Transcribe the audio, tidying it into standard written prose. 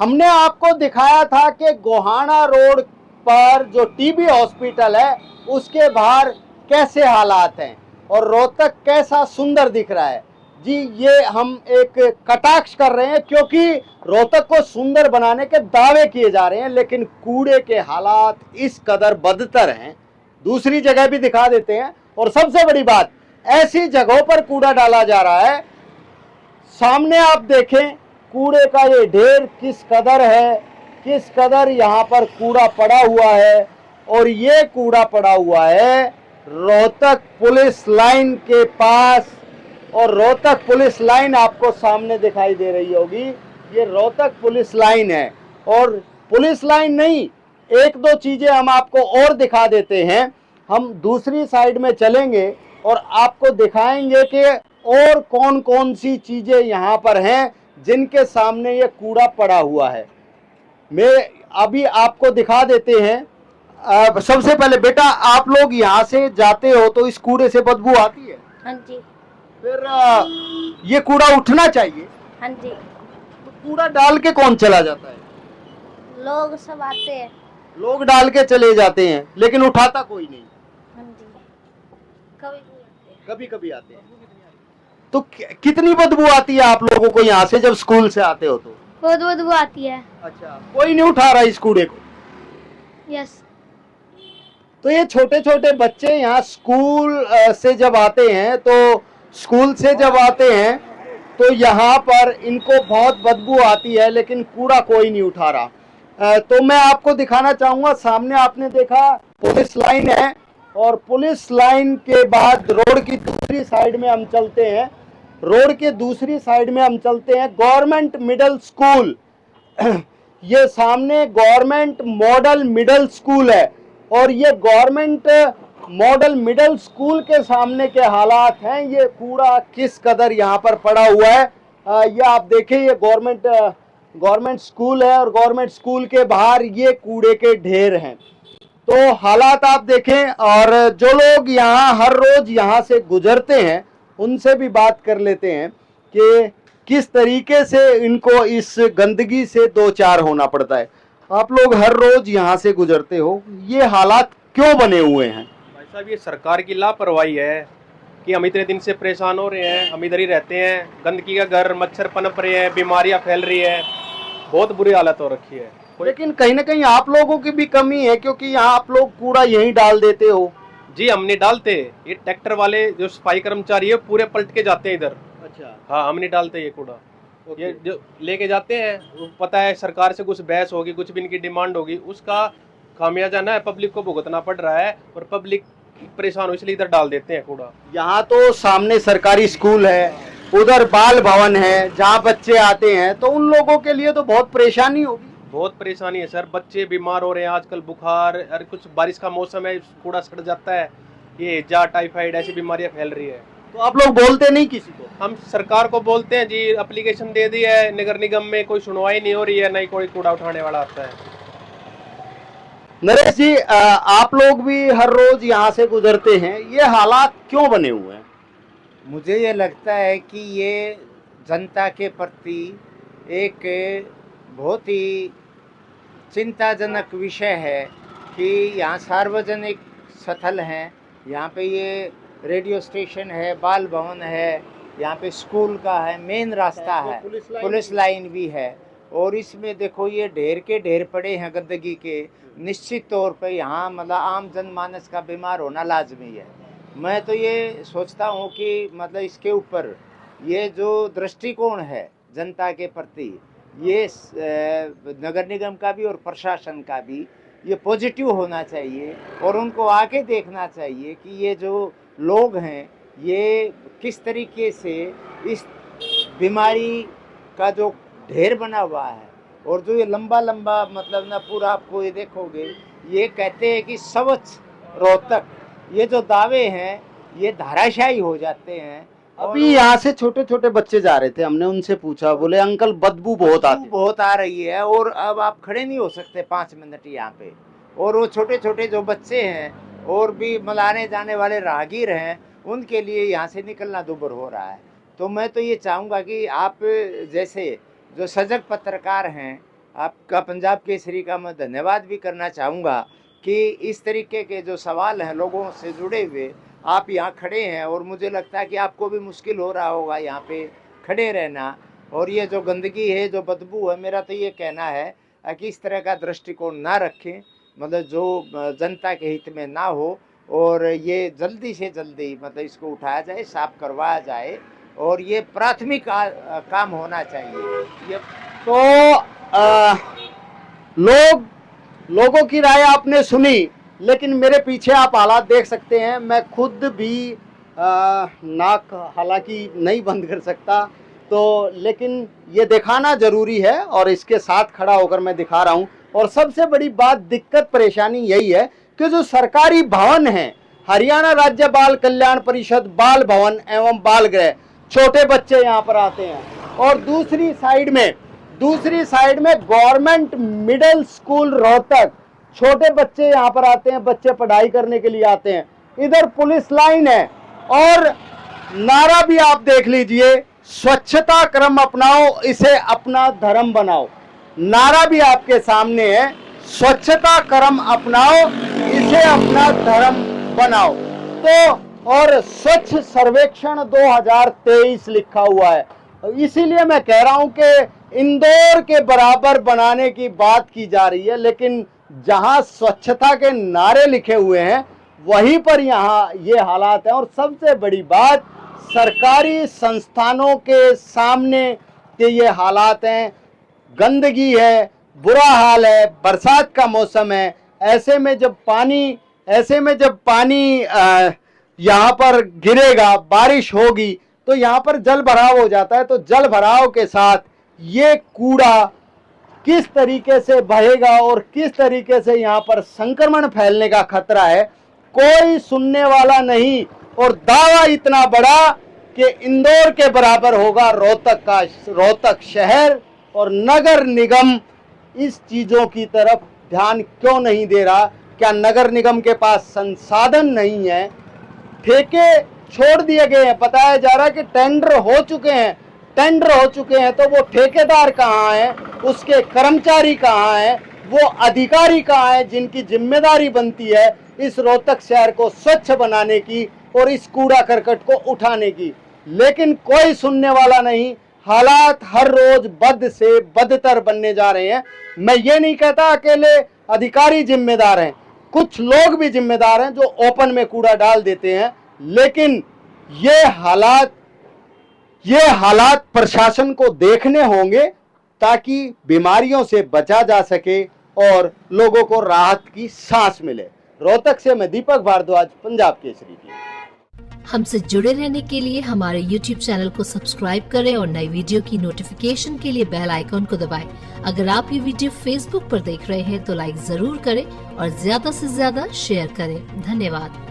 हमने आपको दिखाया था कि गोहाना रोड पर जो टीबी हॉस्पिटल है उसके बाहर कैसे हालात हैं और रोहतक कैसा सुंदर दिख रहा है। जी ये हम एक कटाक्ष कर रहे हैं क्योंकि रोहतक को सुंदर बनाने के दावे किए जा रहे हैं, लेकिन कूड़े के हालात इस कदर बदतर हैं। दूसरी जगह भी दिखा देते हैं। और सबसे बड़ी बात, ऐसी जगहों पर कूड़ा डाला जा रहा है, सामने आप देखें कूड़े का ये ढेर किस कदर है, किस कदर यहाँ पर कूड़ा पड़ा हुआ है। और ये कूड़ा पड़ा हुआ है रोहतक पुलिस लाइन के पास। और रोहतक पुलिस लाइन आपको सामने दिखाई दे रही होगी, ये रोहतक पुलिस लाइन है। और पुलिस लाइन नहीं, एक दो चीजें हम आपको और दिखा देते हैं। हम दूसरी साइड में चलेंगे और आपको दिखाएंगे कि और कौन कौन सी चीजें यहाँ पर हैं जिनके सामने ये कूड़ा पड़ा हुआ है। मैं अभी आपको दिखा देते हैं। सबसे पहले बेटा, आप लोग यहाँ से जाते हो तो इस कूड़े से बदबू आती है? हाँ जी। फिर ये कूड़ा उठना चाहिए। हाँ जी। तो कूड़ा डाल के कौन चला जाता है? लोग सब आते हैं। लोग डाल के चले जाते हैं, लेकिन उठाता कोई नहीं। हाँ जी। कभी कभी आते हैं। तो कितनी बदबू आती है आप लोगों को यहाँ से जब स्कूल से आते हो तो? बहुत बदबू आती है। अच्छा, कोई नहीं उठा रहा इस कूड़े को? यस। तो ये छोटे छोटे बच्चे यहाँ स्कूल से जब आते हैं तो यहाँ पर इनको बहुत बदबू आती है, लेकिन कूड़ा कोई नहीं उठा रहा। तो मैं आपको दिखाना चाहूँगा, सामने आपने देखा पुलिस लाइन है और पुलिस लाइन के बाद रोड की दूसरी साइड में हम चलते हैं। गवर्नमेंट मिडिल स्कूल ये सामने गवर्नमेंट मॉडल मिडिल स्कूल है। और ये गवर्नमेंट मॉडल मिडिल स्कूल के सामने के हालात हैं। ये कूड़ा किस कदर यहाँ पर पड़ा हुआ है, ये आप देखें। ये गवर्नमेंट स्कूल है और गवर्नमेंट स्कूल के बाहर ये कूड़े के ढेर हैं। तो हालात आप देखें। और जो लोग यहाँ हर रोज यहाँ से गुजरते हैं उनसे भी बात कर लेते हैं कि किस तरीके से इनको इस गंदगी से दो चार होना पड़ता है। आप लोग हर रोज यहाँ से गुजरते हो, ये हालात क्यों बने हुए हैं? भाई साहब, ये सरकार की लापरवाही है कि हम इतने दिन से परेशान हो रहे हैं। हम इधर ही रहते हैं, गंदगी का घर, मच्छर पनप रहे हैं, बीमारियां फैल रही है, बहुत बुरी हालत हो रखी है। लेकिन कहीं ना कहीं आप लोगों की भी कमी है, क्योंकि यहाँ आप लोग कूड़ा यहीं डाल देते हो। जी हम नहीं डालते, ये ट्रैक्टर वाले जो सफाई कर्मचारी है पूरे पलट के जाते हैं इधर। अच्छा। हाँ, हम नहीं डालते ये कूड़ा। ये जो लेके जाते हैं, पता है सरकार से कुछ बहस होगी, कुछ भी इनकी डिमांड होगी, उसका खामियाजा ना है पब्लिक को भुगतना पड़ रहा है और पब्लिक परेशान हो, इसलिए इधर डाल देते हैं कूड़ा। यहाँ तो सामने सरकारी स्कूल है, उधर बाल भवन है जहाँ बच्चे आते हैं, तो उन लोगों के लिए तो बहुत परेशानी होगी। बहुत परेशानी है सर, बच्चे बीमार हो रहे हैं आजकल, बुखार, और कुछ बारिश का मौसम है, कूड़ा सड़ जाता है, ये हैजा, टाइफाइड, ऐसी बीमारियां फैल रही है। तो आप लोग बोलते नहीं किसी को? हम सरकार को बोलते हैं जी, एप्लीकेशन दे दी है नगर निगम में, कोई सुनवाई नहीं हो रही है, नहीं कोई कूड़ा उठाने वाला आता है। नरेश जी, आप लोग भी हर रोज यहाँ से गुजरते हैं, ये हालात क्यों बने हुए हैं? मुझे ये लगता है कि ये जनता के प्रति एक बहुत ही चिंताजनक विषय है कि यहाँ सार्वजनिक स्थल हैं, यहाँ पे ये रेडियो स्टेशन है, बाल भवन है, यहाँ पे स्कूल का है, मेन रास्ता है, पुलिस लाइन भी है, और इसमें देखो ये ढेर के ढेर पड़े हैं गंदगी के। निश्चित तौर पे यहाँ मतलब आम जनमानस का बीमार होना लाजमी है। मैं तो ये सोचता हूँ कि मतलब इसके ऊपर ये जो दृष्टिकोण है जनता के प्रति, ये नगर निगम का भी और प्रशासन का भी, ये पॉजिटिव होना चाहिए और उनको आके देखना चाहिए कि ये जो लोग हैं ये किस तरीके से इस बीमारी का जो ढेर बना हुआ है, और जो ये लंबा लंबा मतलब ना पूरा आपको ये देखोगे, ये कहते हैं कि स्वच्छ रोहतक, ये जो दावे हैं ये धाराशाही हो जाते हैं। अभी यहाँ से छोटे छोटे बच्चे जा रहे थे, हमने उनसे पूछा, बोले अंकल बदबू बहुत आ रही है और अब आप खड़े नहीं हो सकते 5 मिनट यहाँ पे। और वो छोटे छोटे जो बच्चे हैं और भी मलाने जाने वाले राहगीर हैं, उनके लिए यहाँ से निकलना दुभर हो रहा है। तो मैं तो ये चाहूँगा कि आप जैसे जो सजग पत्रकार हैं आपका पंजाब केसरी का मैं धन्यवाद भी करना चाहूँगा कि इस तरीके के जो सवाल हैं लोगों से जुड़े हुए, आप यहाँ खड़े हैं और मुझे लगता है कि आपको भी मुश्किल हो रहा होगा यहाँ पे खड़े रहना। और ये जो गंदगी है, जो बदबू है, मेरा तो ये कहना है कि इस तरह का दृष्टिकोण ना रखें, मतलब जो जनता के हित में ना हो, और ये जल्दी से जल्दी मतलब इसको उठाया जाए, साफ करवाया जाए, और ये प्राथमिक काम होना चाहिए। ये तो लोगों की राय आपने सुनी, लेकिन मेरे पीछे आप हालात देख सकते हैं। मैं खुद भी नाक हालांकि नहीं बंद कर सकता, तो लेकिन ये दिखाना ज़रूरी है और इसके साथ खड़ा होकर मैं दिखा रहा हूँ। और सबसे बड़ी बात, दिक्कत परेशानी यही है कि जो सरकारी भवन हैं, हरियाणा राज्य बाल कल्याण परिषद बाल भवन एवं बाल गृह, छोटे बच्चे यहाँ पर आते हैं। और दूसरी साइड में गवर्नमेंट मिडिल स्कूल रोहतक, छोटे बच्चे यहाँ पर आते हैं, बच्चे पढ़ाई करने के लिए आते हैं। इधर पुलिस लाइन है और नारा भी आप देख लीजिए, स्वच्छता क्रम अपनाओ, इसे अपना धर्म बनाओ। नारा भी आपके सामने है, स्वच्छता क्रम अपनाओ, इसे अपना धर्म बनाओ। तो और स्वच्छ सर्वेक्षण 2023 लिखा हुआ है। इसीलिए मैं कह रहा हूं कि इंदौर के बराबर बनाने की बात की जा रही है, लेकिन जहां स्वच्छता के नारे लिखे हुए हैं वहीं पर यहाँ ये हालात हैं। और सबसे बड़ी बात, सरकारी संस्थानों के सामने के ये हालात हैं, गंदगी है, बुरा हाल है, बरसात का मौसम है। ऐसे में जब पानी यहाँ पर गिरेगा, बारिश होगी, तो यहाँ पर जल भराव हो जाता है। तो जल भराव के साथ ये कूड़ा किस तरीके से बहेगा और किस तरीके से यहाँ पर संक्रमण फैलने का खतरा है, कोई सुनने वाला नहीं। और दावा इतना बड़ा कि इंदौर के बराबर होगा रोहतक शहर, और नगर निगम इस चीज़ों की तरफ ध्यान क्यों नहीं दे रहा? क्या नगर निगम के पास संसाधन नहीं है? ठेके छोड़ दिए गए हैं, बताया जा रहा है कि टेंडर हो चुके हैं, तो वो ठेकेदार कहाँ हैं, उसके कर्मचारी कहाँ हैं, वो अधिकारी कहाँ हैं जिनकी जिम्मेदारी बनती है इस रोहतक शहर को स्वच्छ बनाने की और इस कूड़ा करकट को उठाने की? लेकिन कोई सुनने वाला नहीं। हालात हर रोज बद से बदतर बनने जा रहे हैं। मैं ये नहीं कहता अकेले अधिकारी जिम्मेदार हैं, कुछ लोग भी जिम्मेदार हैं जो ओपन में कूड़ा डाल देते हैं, लेकिन ये हालात प्रशासन को देखने होंगे ताकि बीमारियों से बचा जा सके और लोगों को राहत की सांस मिले। रोहतक से मैं दीपक भारद्वाज, पंजाब केसरी टीवी। हमसे जुड़े रहने के लिए हमारे YouTube चैनल को सब्सक्राइब करें और नई वीडियो की नोटिफिकेशन के लिए बेल आइकॉन को दबाएं। अगर आप ये वीडियो Facebook पर देख रहे हैं तो लाइक जरूर करें और ज्यादा से ज्यादा शेयर करें। धन्यवाद।